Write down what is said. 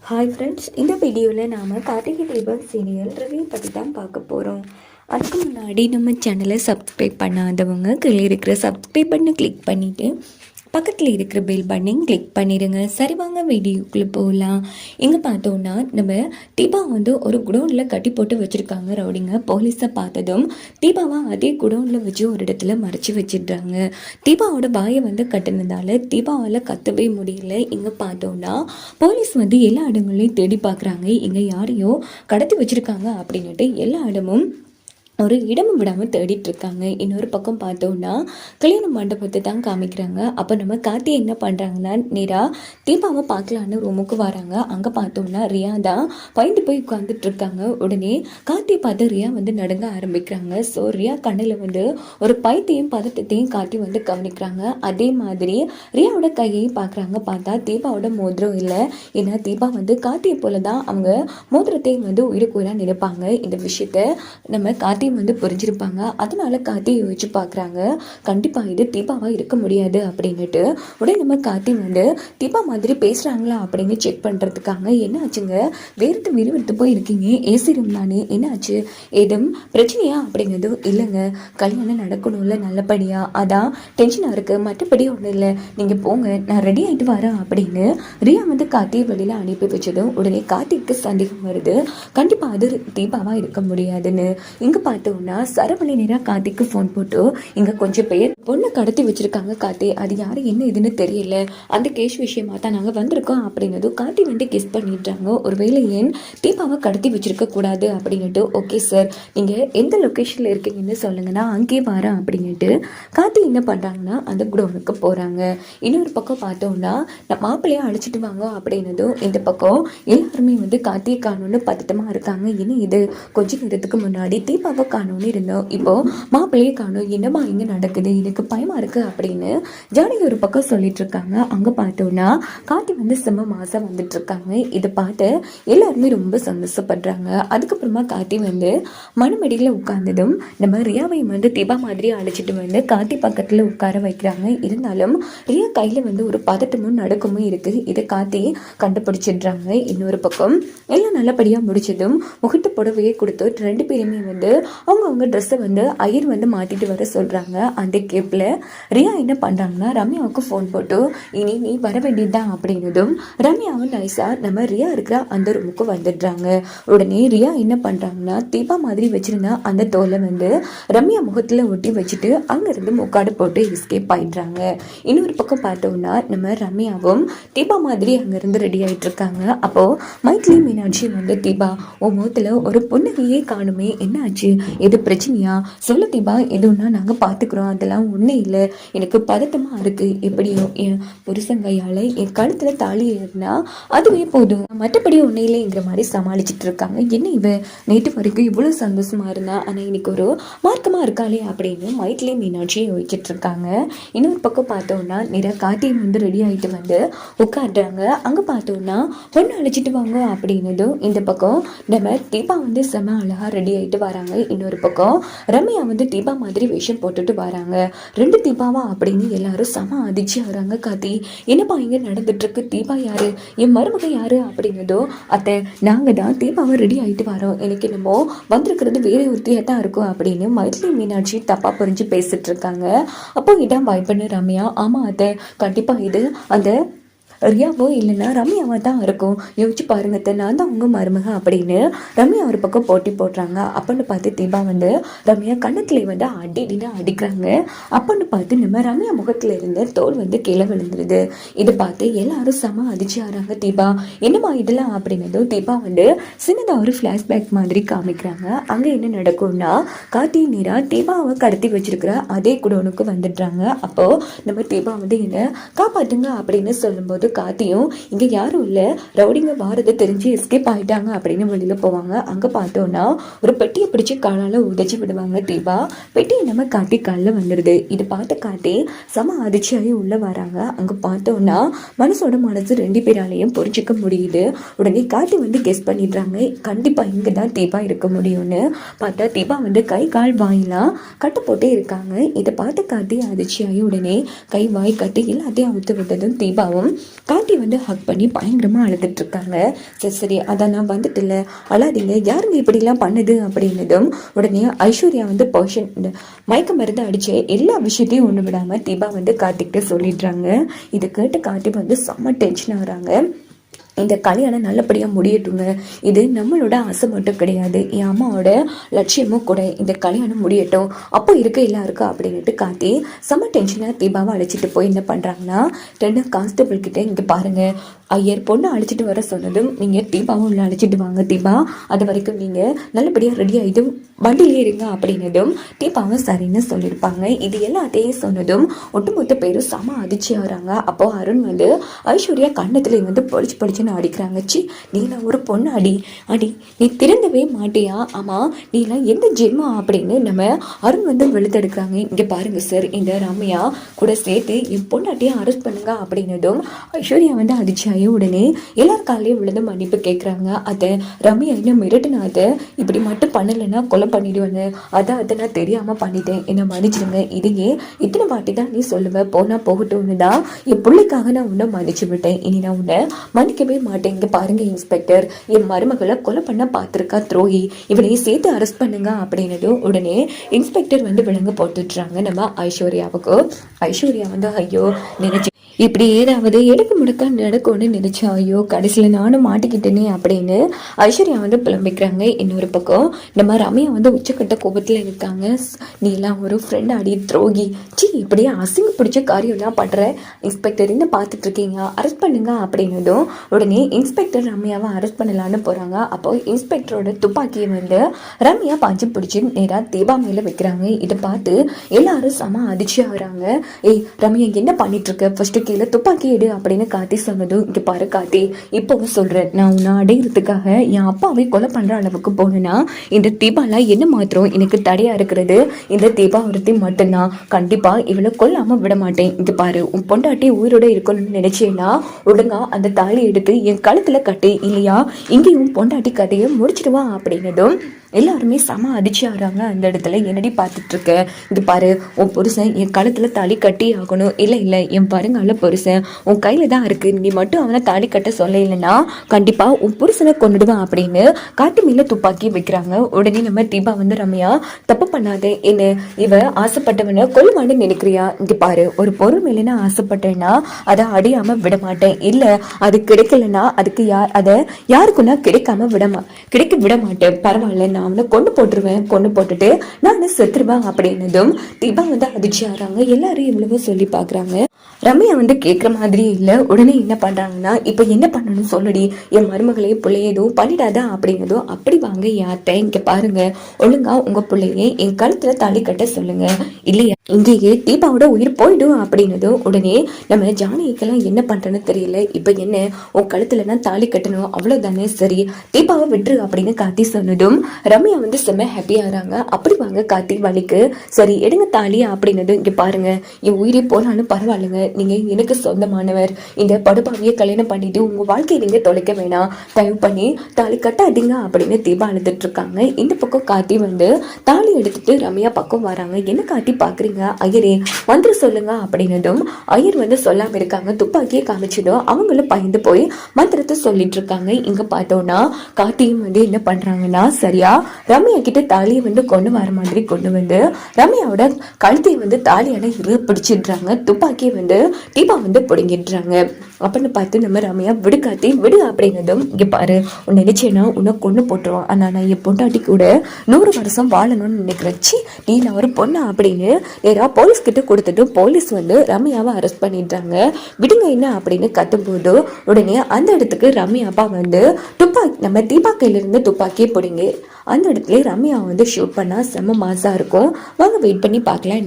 Hi friends, இந்த வீடியோவில் நாம் கார்த்திகை தீபம் சீரியல் ரிவ்யூ பற்றி தான் பார்க்க போகிறோம். அதுக்கு முன்னாடி நம்ம சேனலை சப்ஸ்கிரைப் பண்ணாதவங்க கீழே இருக்கிற சப்ஸ்கிரைப் பண்ணி கிளிக் பண்ணிவிட்டு பக்கத்தில் இருக்கிற பெல் பட்டனையும் கிளிக் பண்ணிடுங்க. சரி, வாங்க வீடியோக்குள்ளே போகலாம். இங்கே பார்த்தோன்னா நம்ம தீபா ஒரு குடோனில் கட்டி போட்டு வச்சுருக்காங்க ரவுடிங்க. போலீஸை பார்த்ததும் தீபாவை அதே குடோனில் வச்சு ஒரு இடத்துல மறைச்சி வச்சிடுறாங்க. தீபாவோட வாயை கட்டினதால தீபாவால் கத்தவே முடியல. இங்கே பார்த்தோன்னா போலீஸ் எல்லா இடங்களையும் தேடி பார்க்குறாங்க. இங்கே யாரையோ கடத்தி வச்சுருக்காங்க அப்படின்னுட்டு எல்லா இடமும் ஒரு இடமும் விடாமல் தேடிட்டு இருக்காங்க. இன்னொரு பக்கம் பார்த்தோன்னா கல்யாண மண்டபத்தை தான் காமிக்கிறாங்க. அப்போ நம்ம கார்த்தி என்ன பண்ணுறாங்கன்னா நேராக தீபாவை பார்க்கலான்னு ரூமுக்கு வராங்க. அங்கே பார்த்தோன்னா ரியா தான் பயந்து போய் உட்காந்துட்டு இருக்காங்க. உடனே கார்த்தியை பார்த்து ரியா நடுங்க ஆரம்பிக்கிறாங்க. ஸோ ரியா கண்ணில் ஒரு பயத்தையும் பதட்டத்தையும் கார்த்தி கவனிக்கிறாங்க. அதே மாதிரி ரியாவோட கையையும் பார்க்குறாங்க. பார்த்தா தீபாவோட மோதிரம் இல்லை. ஏன்னா தீபா கார்த்தியை போல தான் அவங்க மோதிரத்தையும் உயிருக்கு நினைப்பாங்க. இந்த விஷயத்த நம்ம கார்த்தி புரிஞ்சிருப்பாங்க. அதனால கார்த்தி யோசிச்சு பார்க்குறாங்க, கண்டிப்பாக இது தீபாவாக இருக்க முடியாது அப்படின்னுட்டு. உடனே நம்ம கார்த்தி தீபா மாதிரி பேசுகிறாங்களா அப்படின்னு செக் பண்ணுறதுக்காக என்ன ஆச்சுங்க, வேறு விறுவிறுத்து போய் இருக்கீங்க, ஏசி ரூம் தானே, என்ன ஆச்சு, ஏதும் பிரச்சனையா அப்படிங்கிறதும் இல்லைங்க, கல்யாணம் நடக்கணும்ல நல்லபடியாக, அதான் டென்ஷனாக இருக்குது, மற்றபடி ஒன்றும் இல்லை, நீங்கள் போங்க, நான் ரெடி ஆகிட்டு வரேன் அப்படின்னு ரியா கார்த்தியை வெளியில் அனுப்பி வச்சதும் உடனே கார்த்திக்கு சந்தேகம் வருது, கண்டிப்பாக அது தீபாவாக இருக்க முடியாதுன்னு. இங்கே பார்த்தோம்னா சரவணி நேராக கார்த்திக்கு ஃபோன் போட்டு இங்கே கொஞ்சம் பேர் பொண்ணை கடத்தி வச்சிருக்காங்க கார்த்தி, அது யாரு என்ன இதுன்னு தெரியல, அந்த கேஸ் விஷயமா தான் நாங்கள் வந்திருக்கோம் அப்படின்னதும் கார்த்தி கெஸ் பண்ணிடுறாங்க. ஒருவேளை ஏன் தீபாவை கடத்தி வச்சிருக்க கூடாது அப்படின்னுட்டு. ஓகே சார், நீங்கள் எந்த லொக்கேஷனில் இருக்கீங்கன்னு சொல்லுங்கன்னா அங்கேயே வரேன் அப்படின்னுட்டு கார்த்தி என்ன பண்ணுறாங்கன்னா அந்த குடோனுக்கு போகிறாங்க. இன்னொரு பக்கம் பார்த்தோம்னா மாப்பிள்ளையை அழைச்சிட்டு வாங்க அப்படின்னதும் இந்த பக்கம் எல்லாருமே கார்த்தியை காணோன்னு பதட்டமாக இருக்காங்க. என்ன இது, கொஞ்ச நேரத்துக்கு முன்னாடி தீபாவை காணோன்னு இருந்தோம், இப்போ மாப்பிள்ளையே காணோம், என்னமா இங்கே நடக்குது, எனக்கு பயமா இருக்கு அப்படின்னு ஜானகி ஒரு பக்கம் சொல்லிட்டு இருக்காங்க. அங்கே பார்த்தோன்னா கார்த்தி செம்ம மாசம் வந்துட்டு இருக்காங்க. இதை பார்த்து எல்லாருமே ரொம்ப சந்தோஷப்படுறாங்க. அதுக்கப்புறமா கார்த்தி மனுமடியில் உட்கார்ந்ததும் நம்ம ரியாவை தீபா மாதிரி அழைச்சிட்டு கார்த்தி பக்கத்தில் உட்கார வைக்கிறாங்க. இருந்தாலும் ரியா கையில் ஒரு பதட்டமும் நடுக்கமும் இருக்கு. இதை கார்த்தி கண்டுபிடிச்சிடுறாங்க. இன்னொரு பக்கம் எல்லாம் நல்லபடியாக முடிச்சதும் முகட்டு புடவையை கொடுத்து ரெண்டு பேருமே அவங்க ட்ரெஸ்ஸை ஐயர் மாற்றிட்டு வர சொல்கிறாங்க. அந்த கேப்பில் ரியா என்ன பண்ணுறாங்கன்னா ரம்யாவுக்கு ஃபோன் போட்டு இனி நீ வர வேண்டியதுதான் அப்படின்னதும் ரம்யாவும் நைஸாக நம்ம ரியா இருக்கிற அந்த ரூமுக்கு வந்துடுறாங்க. உடனே ரியா என்ன பண்ணுறாங்கன்னா தீபா மாதிரி வச்சுருந்தா அந்த தோலை ரம்யா முகத்தில் ஒட்டி வச்சுட்டு அங்கேருந்து முக்காடு போட்டு எஸ்கேப் ஆயிடுறாங்க. இன்னொரு பக்கம் பார்த்தோம்னா நம்ம ரம்யாவும் தீபா மாதிரி அங்கேருந்து ரெடி ஆகிட்டு இருக்காங்க. அப்போது மைத்லி மீனாட்சி தீபா உன் முகத்தில் ஒரு பொண்ணுகையே காணுமே, என்ன ஆச்சு, எது பிரச்சனையா, சொல்ல தீபா, எதுன்னா நாங்கள் பார்த்துக்குறோம், அதெல்லாம் ஒன்றும் இல்லை, எனக்கு பதட்டமாக இருக்குது, எப்படியோ என் புருஷங்கையால் என் கழுத்தில் தாலி ஏறினா அதுவே போதும், மற்றபடி ஒன்றும் இல்லைங்கிற மாதிரி சமாளிச்சுட்டு இருக்காங்க. என்ன இவ நேற்று வரைக்கும் இவ்வளோ சந்தோஷமாக இருந்தா, ஆனால் இன்னைக்கு ஒரு மார்க்கமாக இருக்காளே அப்படின்னு மைத்லி மீனாட்சியை யோசிச்சுட்டு இருக்காங்க. இன்னொரு பக்கம் பார்த்தோன்னா நிறைய கார்த்தியும் ரெடி ஆகிட்டு உட்காடுறாங்க. அங்கே பார்த்தோன்னா பொண்ணு அழைச்சிட்டு வாங்க அப்படின்னதும் இந்த பக்கம் நம்ம தீபா செம அழகாக ரெடி ஆகிட்டு வராங்க. இன்னொரு பக்கம் ரம்யா தீபா மாதிரி வேஷம் போட்டுட்டு வராங்க. ரெண்டு தீபாவா அப்படின்னு எல்லாரும் செம அதிர்ச்சி ஆகிறாங்க. கார்த்தி, என்னப்பா இங்கே நடந்துட்டு இருக்கு, தீபா யாரு, என் மருமக யாரு அப்படின்னதோ, அத்தை நாங்கள் தான் தீபாவை ரெடி ஆகிட்டு வரோம், எனக்கு என்னமோ வந்திருக்கிறது வேற ஒருத்தியாக தான் இருக்கும் அப்படின்னு மைத்லி மீனாட்சி தப்பாக புரிஞ்சு பேசிட்டு இருக்காங்க. அப்போ இதான் பயப்பண்ணு ரம்யா, ஆமாம் அத்தை, கண்டிப்பாக இது அந்த ரியாவோ இல்லைன்னா ரம்யாவாக தான் இருக்கும், யோசிச்சு பாருங்க, நான் தான் உங்கள் மருமக அப்படின்னு ரம்யா ஒரு பக்கம் போட்டி போடுறாங்க. அப்பன்னு பார்த்து தீபா ரம்யா கண்ணத்தில் அடின்னு அடிக்கிறாங்க. அப்பன்னு பார்த்து நம்ம ரம்யா முகத்தில் இருந்த தோல் கீழே விழுந்துருது. இதை பார்த்து எல்லாரும் செம அதிர்ச்சி ஆகிறாங்க. தீபா என்னமா இதெல்லாம் அப்படின்னதும் தீபா சின்னதாக ஒரு ஃப்ளாஷ்பேக் மாதிரி காமிக்கிறாங்க. அங்கே என்ன நடக்கும்னா கார்த்தி நீரா தீபாவை கடத்தி வச்சிருக்கிற அதே குடோனுக்கு வந்துடுறாங்க. அப்போது நம்ம தீபா என்ன காப்பாற்றுங்க அப்படின்னு சொல்லும்போது கார்த்தியும் இங்க யாரும் இல்ல, ரவுடிங்க வாரதை தெரிஞ்சு எஸ்கேப் ஆயிட்டாங்க அப்படின்னு வெளியில போவாங்க. அங்க பார்த்தோம்னா ஒரு பெட்டியை பிடிச்சி காலால உதைச்சி விடுவாங்க. தீபா பெட்டியை நம்ம கார்த்தி காலில் வந்துடுது. இது பார்த்த கார்த்தி சம அதிர்ச்சியாகி உள்ள வராங்க. அங்க பார்த்தோம்னா மனசோட மனசு ரெண்டு பேராலையும் புரிஞ்சிக்க முடியுது. உடனே கார்த்தி கெஸ் பண்ணிடுறாங்க, கண்டிப்பா இங்க தான் தீபா இருக்க முடியும்னு. பார்த்தா தீபா கை கால் வாயெல்லாம் கட்டு போட்டே இருக்காங்க. இதை பார்த்த கார்த்தி அதிர்ச்சியாகி உடனே கை வாய் கட்டி எல்லாத்தையும் அவுத்து விட்டதும் தீபாவும் கார்த்தி வந்து ஹக் பண்ணி பயங்கரமாக அழுதுட்டு இருக்காங்க. சரி சரி அதான் நான் வந்துட்டுல, அழாதீங்க, யாருங்க இப்படிலாம் பண்ணுது அப்படின்னதும் உடனே ஐஸ்வர்யா வந்து மயக்க மருந்து அடிச்சு எல்லா விஷயத்தையும் ஒன்று விடாமல் தீபா வந்து கார்த்திக்கிட்ட சொல்லிடுறாங்க. இதை கேட்டு கார்த்தி வந்து செம்ம டென்ஷன் ஆகுறாங்க. இந்த கல்யாணம் நல்லபடியாக முடியட்டுங்க, இது நம்மளோட ஆசை மட்டும் கிடையாது, என் அம்மாவோட லட்சியமும் கூட, இந்த கல்யாணம் முடியட்டும், அப்போ இருக்க எல்லாருக்கும் அப்படின்ட்டு காத்தி செம்ம டென்ஷனாக தீபாவை அழைச்சிட்டு போய் என்ன பண்ணுறாங்கன்னா, 2 கான்ஸ்டபிள் கிட்டே இங்கே பாருங்கள், ஐயர் பொண்ணை அழைச்சிட்டு வர சொன்னதும் நீங்கள் தீபாவும் உள்ள அழைச்சிட்டு வாங்க, தீபா அது வரைக்கும் நீங்கள் நல்லபடியாக ரெடி ஆகிட்டு வண்டியிலே இருங்க அப்படின்னதும் தீபாவும் சரின்னு சொல்லியிருப்பாங்க. இது எல்லாத்தையும் சொன்னதும் ஒட்டுமொத்த பேரும் செம அதிர்ச்சி ஆகிறாங்க. அப்போது அருண் வந்து ஐஸ்வர்யா கண்ணத்தில் வந்து பொழிச்சு அடிக்கிறாங்க. சி, நீலாம் ஒரு பொண்ணு அடி நீ திறந்தவே மாட்டியா, ஆமாம் நீலாம் எந்த ஜென்மா அப்படின்னு நம்ம அருண் வந்து வெளுத்தெடுக்கிறாங்க. இங்கே பாருங்க சார், இந்த ரம்யா கூட சேர்த்து என் பொண்ணாட்டியை அரெஸ்ட் பண்ணுங்க அப்படின்னதும் ஐஸ்வர்யா வந்து அதிர்ச்சியாகி உடனே எல்லார் காலையும் விழுந்து மன்னிப்பு கேட்குறாங்க. அதை ரம்யா என்ன மிரட்டுனா, அதை இப்படி மட்டும் பண்ணலைன்னா கொலை பண்ணிடுவேன்னு, அதை நான் தெரியாமல் பண்ணிட்டேன், என்னை மன்னிச்சிடுங்க, இதையே இத்தனை வாட்டி தான் நீ சொல்லுவேன், போனால் போகட்டும்னு தான் என் பிள்ளைக்காக நான் உன்னை மன்னிச்சு விட்டேன், இனி நான் உன்னை மன்னிக்கவே மாட்டேன். இங்க பாருங்க இன்ஸ்பெக்டர், என் மருமகளை கொலை பண்ண பார்த்துருக்கா துரோகி, இவனையும் சேர்த்து அரெஸ்ட் பண்ணுங்க அப்படின்னதும் உடனே இன்ஸ்பெக்டர் வந்து விலங்கு போட்டுடுறாங்க நம்ம ஐஸ்வர்யாவுக்கு. ஐஸ்வர்யா வந்து ஐயோ நினைச்சு இப்படி ஏதாவது எடுக்க முடுக்க நடக்கும்னு நினைச்சா, ஐயோ கடைசியில் நானும் மாட்டிக்கிட்டேனே அப்படின்னு ஐஸ்வர்யா வந்து புலம்பிக்கிறாங்க. இன்னொரு பக்கம் நம்ம ரம்யா வந்து உச்சக்கட்ட கோபத்தில் இருக்காங்க. நீ எல்லாம் ஒரு ஃப்ரெண்ட் அடி துரோகி, சி இப்படியே அசிங்க பிடிச்ச காரியம்லாம் பண்ணுற, இன்ஸ்பெக்டர் என்ன பார்த்துட்டு இருக்கீங்க, அரெஸ்ட் பண்ணுங்க அப்படின்னதும் உடனே இன்ஸ்பெக்டர் ரம்யாவை அரெஸ்ட் பண்ணலான்னு போகிறாங்க. அப்போ இன்ஸ்பெக்டரோட துப்பாக்கியை வந்து ரம்யா பாஞ்சு பிடிச்சி நேராக தீபா மேலே வைக்கிறாங்க. இதை பார்த்து எல்லாரும் செம அதிர்ச்சி ஆகுறாங்க. ஏய் ரம்யா என்ன பண்ணிட்டு இருக்க, ஃபர்ஸ்ட் கீழே துப்பாக்கி எடு அப்படின்னு காத்தி சொன்னதும் இங்கே பாரு காத்தி, இப்போவும் சொல்கிறேன், நான் உன்னை அடையிறதுக்காக என் அப்பாவை கொலை பண்ணுற அளவுக்கு போனேன்னா இந்த தீபாலாம் என்ன மாத்திரம் எனக்கு தடையாக இருக்கிறது இந்த தீபா ஒருத்தி மட்டும்தான், கண்டிப்பாக இவளை கொல்லாமல் விட மாட்டேன். இங்கே பாரு, உன் பொண்டாட்டி உயிரோட இருக்கணும்னு நினைச்சேன்னா ஒழுங்கா அந்த தாலி எடுத்து என் கழுத்தில் கட்டு, இல்லையா இங்கேயும் பொண்டாட்டி கதையை முடிச்சிடுவா அப்படின்னதும் எல்லாருமே செம அதிர்ச்சி ஆகிறாங்க. அந்த இடத்துல என்னடி பார்த்துட்டு இருக்க, இது பாரு உன் புருஷன் என் கழுத்தில் தாலி கட்டி ஆகணும், இல்லை என் பாருங்கால புருஷன் உன் கையில் தான் இருக்குது, நீ மட்டும் அவனை தாலி கட்ட சொல்ல இல்லைன்னா கண்டிப்பாக உன் புருஷனை கொண்டுடுவான் அப்படின்னு காட்டு மேலே துப்பாக்கி வைக்கிறாங்க. உடனே நம்ம தீபா வந்து ரம்யா தப்பு பண்ணாத, என்ன இவ ஆசைப்பட்டவனை கொல்லுவான்னு நினைக்கிறியா, இங்கே பாரு ஒரு பொருள் மேலே நான் ஆசைப்பட்டேன்னா அதை அடியாமல் விட மாட்டேன், இல்லை அது கிடைக்கலன்னா அதுக்கு அதை யாருக்குன்னா கிடைக்க விட மாட்டேன், பரவாயில்ல நான் அவனை கொண்டு போட்டுட்டு நான் செத்துருவேன் அப்படின்னதும் தீபா வந்து அதிர்ச்சி ஆகிறாங்க. எல்லாரும் இவ்வளவு சொல்லி பார்க்குறாங்க. ரம்யா வந்து கேட்குற மாதிரி இல்லை. உடனே என்ன பண்ணுறாங்கன்னா, இப்போ என்ன பண்ணணும்னு சொல்லுடி, என் மருமகளே பிள்ளைய எதுவும் பண்ணிடாதா அப்படின்னதும் அப்படி வாங்க யார்கிட்ட, இங்கே பாருங்க ஒழுங்கா உங்கள் பிள்ளையே என் கழுத்தில் தாலி கட்ட சொல்லுங்க, இல்லையா இங்கேயே தீபாவோட உயிர் போயிடும் அப்படின்னதும் உடனே நம்ம ஜானகிக்கெல்லாம் என்ன பண்ணுறேன்னு தெரியல, இப்போ என்ன உன் கழுத்தில் நான் தாலி கட்டணும் அவ்வளோதானே, சரி தீபாவை விட்டுரு அப்படின்னு காத்தி சொன்னதும் ரம்யா வந்து செம்ம ஹாப்பியாகிறாங்க. அப்படி வாங்க காத்தி வலிக்கு, சரி எடுங்க தாலி அப்படின்னதும் இங்கே பாருங்க என் உயிரே போனாலும் பரவாயில்லைங்க, நீங்கள் எனக்கு சொந்தமானவர், இந்த படுபாவியை கல்யாணம் பண்ணிட்டு உங்கள் வாழ்க்கையை நீங்கள் தொலைக்க வேணாம், தயவு பண்ணி தாலி கட்டாதீங்க அப்படின்னு தீபா அழுதுட்டு இருக்காங்க. இந்த பக்கம் காத்தி வந்து தாலி எடுத்துட்டு ரம்யா பக்கம் வராங்க. என்ன காட்டி பார்க்குறீங்க, ஐயரே வந்து சொல்லுங்க அப்படின்னதும் ஐயர் வந்து சொல்லாம இருக்காங்க. துப்பாக்கியை காமிச்சதும் அவங்களும் பயந்து போய் மந்திரத்தை சொல்லிட்டு இருக்காங்க. இங்க பார்த்தோம்னா காத்தியும் வந்து என்ன பண்றாங்கன்னா, சரியா ரம்யா கிட்ட தாலியை வந்து கொண்டு வர மாதிரி கொண்டு வந்து ரம்யாவோட கழுத்தையை வந்து தாலியான பிடிச்சிடுறாங்க. துப்பாக்கியை வந்து தீபா வந்து பிடுங்கிடுறாங்க. அப்படின்னு பார்த்து நம்ம ரம்யா விடு காத்தி விடு அப்படின்னதும் இங்க பாரு உன்னை நினைச்சேன்னா உன்னை கொண்டு போட்டுருவோம், ஆனா நான் என் பொண்டாட்டி கூட 100 வருஷம் வாழணும்னு நினைக்கிறேன், நீ நான் ஒரு பொண்ணு அப்படின்னு நேராக போலீஸ் கிட்ட கொடுத்துட்டு போலீஸ் வந்து ரம்யாவை அரெஸ்ட் பண்ணிடுறாங்க. விடுங்க என்ன அப்படின்னு கத்தும்போது உடனே அந்த இடத்துக்கு ரம்யா அப்பா வந்து நம்ம தீபா கையிலிருந்து துப்பாக்கியை பிடிங்க அந்த இடத்துல ரம்யா வந்து ஷூட் பண்ணா செம்ம மாசா இருக்கும். வாங்க வெயிட் பண்ணி பார்க்கலாம்.